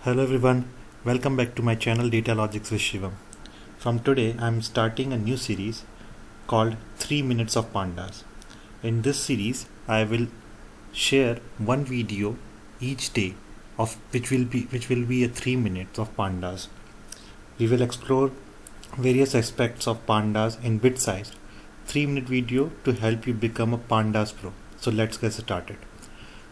Hello everyone, welcome back to my channel Data Logics with Shivam. From today I am starting a new series called 3 Minutes of Pandas. In this series I will share one video each day of which will be a 3 minutes of pandas. We will explore various aspects of pandas in bit-sized 3-minute video to help you become a pandas pro. So let's get started.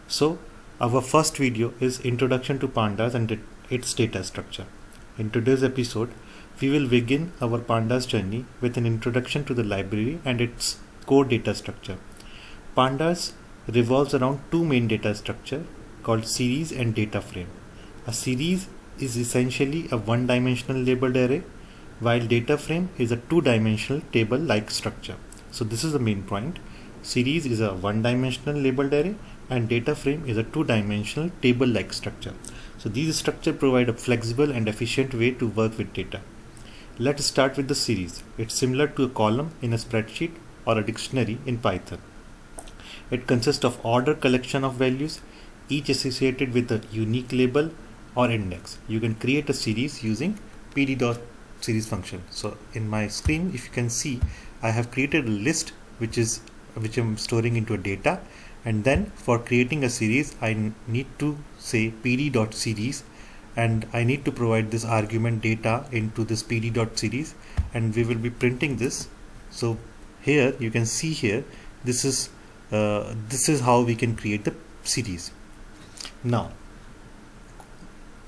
So our first video is Introduction to Pandas and its data structure. In today's episode, we will begin our Pandas journey with an introduction to the library and its core data structure. Pandas revolves around two main data structures called series and DataFrame. A series is essentially a one-dimensional labeled array, while DataFrame is a two-dimensional table-like structure. So this is the main point. Series is a one-dimensional labeled array and DataFrame is a two-dimensional table-like structure. So these structures provide a flexible and efficient way to work with data. Let's start with the series. It's similar to a column in a spreadsheet or a dictionary in Python. It consists of ordered collection of values, each associated with a unique label or index. You can create a series using pd.series function. So in my screen, if you can see, I have created a list which I'm storing into a data, and then for creating a series I need to say pd.series, and I need to provide this argument data into this pd.series, and we will be printing this. So here you can see here this is how we can create the series. Now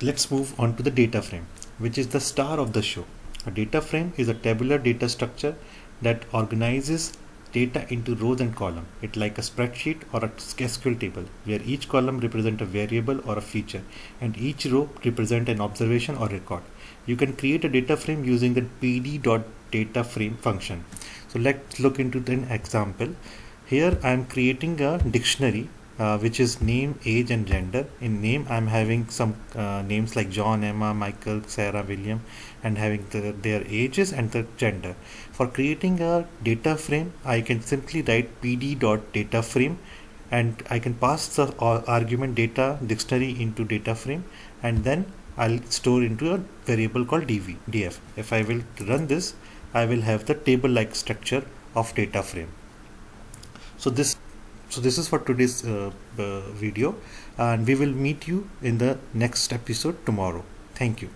let's move on to the data frame, which is the star of the show. A data frame is a tabular data structure that organizes data into rows and columns. It's like a spreadsheet or a SQL table where each column represents a variable or a feature and each row represents an observation or record. You can create a data frame using the pd.dataframe function. So let's look into an example. Here I am creating a dictionary which is name, age and gender. In name I am having some names like John, Emma, Michael, Sarah, William, and having their ages and the gender. For creating a data frame I can simply write pd.dataframe and I can pass the argument data dictionary into data frame, and then I'll store into a variable called df. If I will run this, I will have the table like structure of data frame. So this is for today's video, and we will meet you in the next episode tomorrow. Thank you.